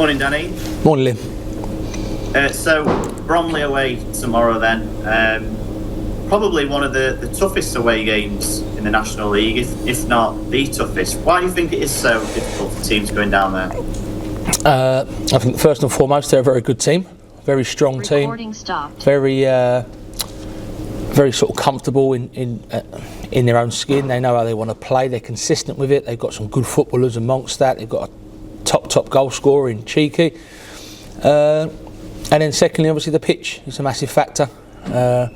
Morning, Danny. Morning, Liam. So, Bromley away tomorrow then. Probably one of the toughest away games in the National League, if not the toughest. Why do you think it is so difficult for teams going down there? I think first and foremost they're a very good team, very strong team, very sort of comfortable in their own skin. They know how they want to play. They're consistent with it. They've got some good footballers amongst that. They've got a top goal scorer in Cheeky. And then secondly, obviously the pitch is a massive factor. I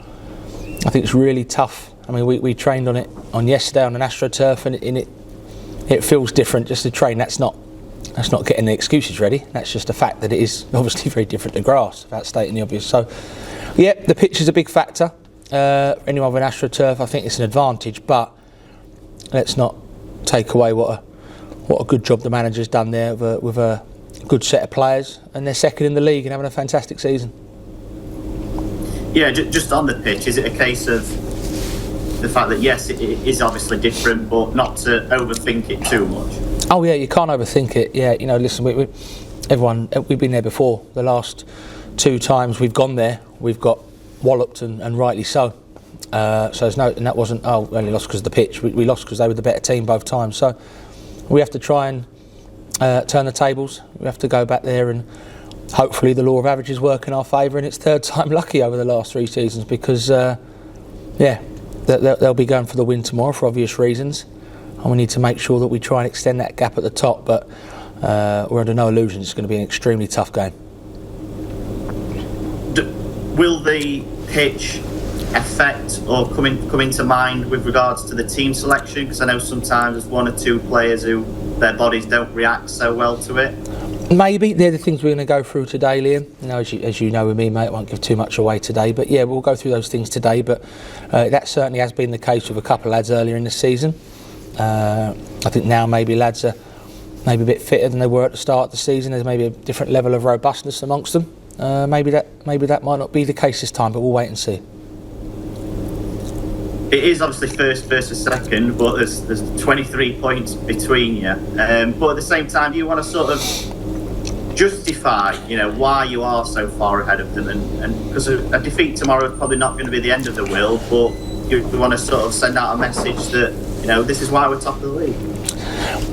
think it's really tough. I mean, we trained on it on yesterday on an AstroTurf, and it feels different just to train. That's not getting the excuses ready. That's just a fact that it is obviously very different to grass, without stating the obvious. So, yeah, the pitch is a big factor. Anyone with an AstroTurf, I think it's an advantage, but let's not take away what a good job the manager's done there with a good set of players, and they're second in the league and having a fantastic season. Yeah, just on the pitch, is it a case of the fact that yes, it is obviously different, but not to overthink it too much? Oh yeah, you can't overthink it. Yeah, you know, listen, we've been there before. The last two times we've gone there, we've got walloped, and rightly so. So there's no, and that wasn't, we only lost because of the pitch. We lost because they were the better team both times. So we have to try and turn the tables. We have to go back there, and hopefully the law of averages work in our favour, and it's third time lucky over the last three seasons, because they'll be going for the win tomorrow for obvious reasons, and we need to make sure that we try and extend that gap at the top, but we're under no illusions it's going to be an extremely tough game. Will the pitch affect or come into mind with regards to the team selection? Because I know sometimes there's one or two players who their bodies don't react so well to it. Maybe they're the things we're going to go through today, Liam. You know, as you know with me, mate, I won't give too much away today, but yeah, we'll go through those things today. But that certainly has been the case with a couple of lads earlier in the season. I think now maybe lads are maybe a bit fitter than they were at the start of the season. There's maybe a different level of robustness amongst them. Maybe that might not be the case this time, but we'll wait and see. It is obviously first versus second, but there's 23 points between you. But at the same time, you want to sort of justify, why you are so far ahead of them, and because a defeat tomorrow is probably not going to be the end of the world, but you want to sort of send out a message that this is why we're top of the league.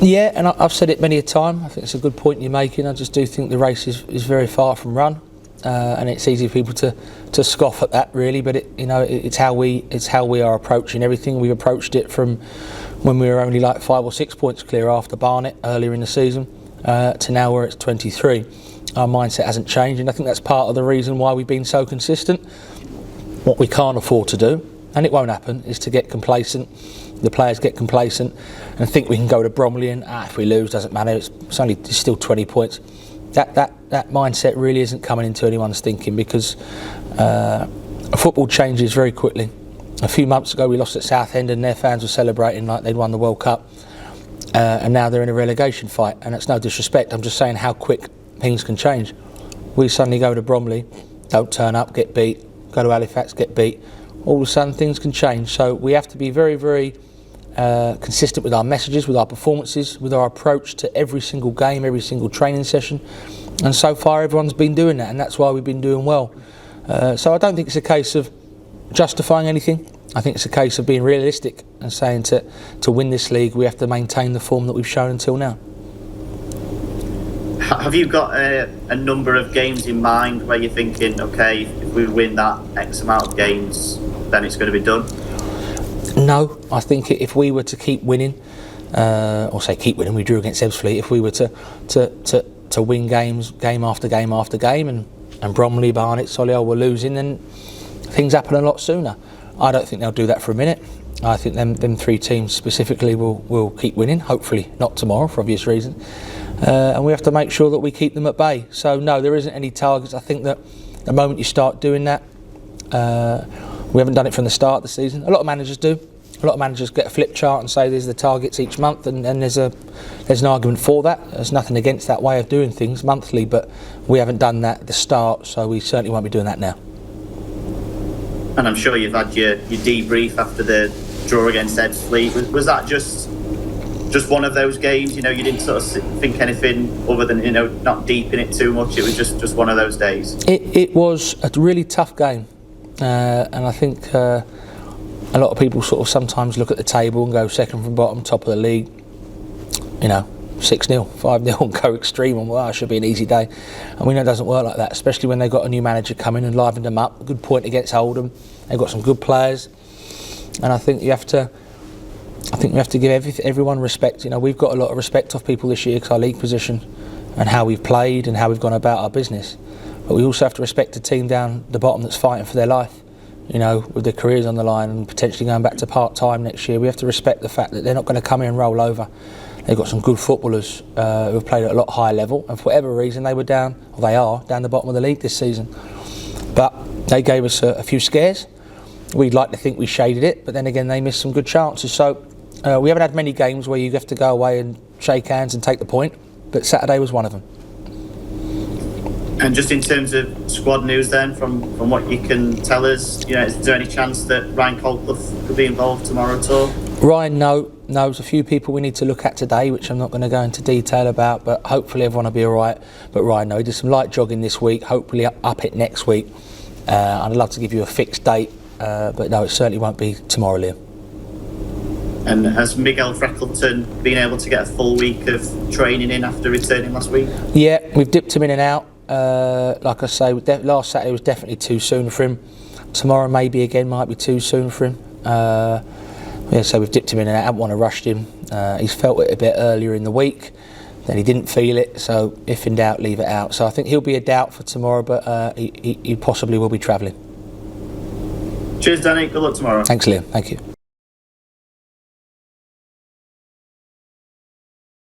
Yeah, and I've said it many a time. I think it's a good point you're making. I just do think the race is very far from run. And it's easy for people to scoff at that, really, but it's how we are approaching everything. We've approached it from when we were only like 5 or 6 points clear after Barnet earlier in the season to now where it's 23. Our mindset hasn't changed, and I think that's part of the reason why we've been so consistent. What we can't afford to do, and it won't happen, is to get complacent. The players get complacent and think we can go to Bromley and if we lose, doesn't matter. It's still 20 points. That mindset really isn't coming into anyone's thinking, because football changes very quickly. A few months ago we lost at Southend and their fans were celebrating like they'd won the World Cup, and now they're in a relegation fight, and that's no disrespect, I'm just saying how quick things can change. We suddenly go to Bromley, don't turn up, get beat, go to Halifax, get beat. All of a sudden things can change, so we have to be very, very consistent with our messages, with our performances, with our approach to every single game, every single training session, and so far everyone's been doing that, and that's why we've been doing well. So I don't think it's a case of justifying anything. I think it's a case of being realistic and saying to win this league we have to maintain the form that we've shown until now. Have you got a number of games in mind where you're thinking, okay, if we win that X amount of games, then it's going to be done? No, I think if we were to keep winning, we drew against Ebbsfleet. If we were to win games, game after game after game, and Bromley, Barnet, Solihull were losing, then things happen a lot sooner. I don't think they'll do that for a minute. I think them three teams specifically will keep winning. Hopefully not tomorrow for obvious reasons, and we have to make sure that we keep them at bay. So no, there isn't any targets. I think that the moment you start doing that. We haven't done it from the start of the season. A lot of managers do. A lot of managers get a flip chart and say there's the targets each month, and there's an argument for that. There's nothing against that way of doing things monthly, but we haven't done that at the start, so we certainly won't be doing that now. And I'm sure you've had your debrief after the draw against Ebbsfleet. Was that just just one of those games, you didn't sort of think anything other than, not deep in it too much. It was just one of those days. It was a really tough game, and I think a lot of people sort of sometimes look at the table and go second from bottom, top of the league, 6-0, 5-0 and go extreme and it should be an easy day. And we know it doesn't work like that, especially when they've got a new manager coming and livened them up. Good point against Oldham. They've got some good players, and I think we have to give everyone respect. We've got a lot of respect off people this year because our league position and how we've played and how we've gone about our business. But we also have to respect a team down the bottom that's fighting for their life, with their careers on the line and potentially going back to part-time next year. We have to respect the fact that they're not going to come in and roll over. They've got some good footballers who have played at a lot higher level, and for whatever reason they are down the bottom of the league this season. But they gave us a few scares. We'd like to think we shaded it, but then again they missed some good chances. So we haven't had many games where you have to go away and shake hands and take the point, but Saturday was one of them. And just in terms of squad news then, from what you can tell us, is there any chance that Ryan Colclough could be involved tomorrow at all? Ryan, no. There's a few people we need to look at today, which I'm not going to go into detail about, but hopefully everyone will be all right. But Ryan, no, he did some light jogging this week, hopefully up it next week. I'd love to give you a fixed date, but no, it certainly won't be tomorrow, Liam. And has Miguel Freckleton been able to get a full week of training in after returning last week? Yeah, we've dipped him in and out. Like I say, last Saturday was definitely too soon for him. Tomorrow maybe again might be too soon for him. So we've dipped him in and out. I haven't want to rush him. He's felt it a bit earlier in the week, then he didn't feel it, so if in doubt, leave it out. So I think he'll be a doubt for tomorrow, but he possibly will be travelling. Cheers, Danny. Good luck tomorrow. Thanks, Liam. Thank you.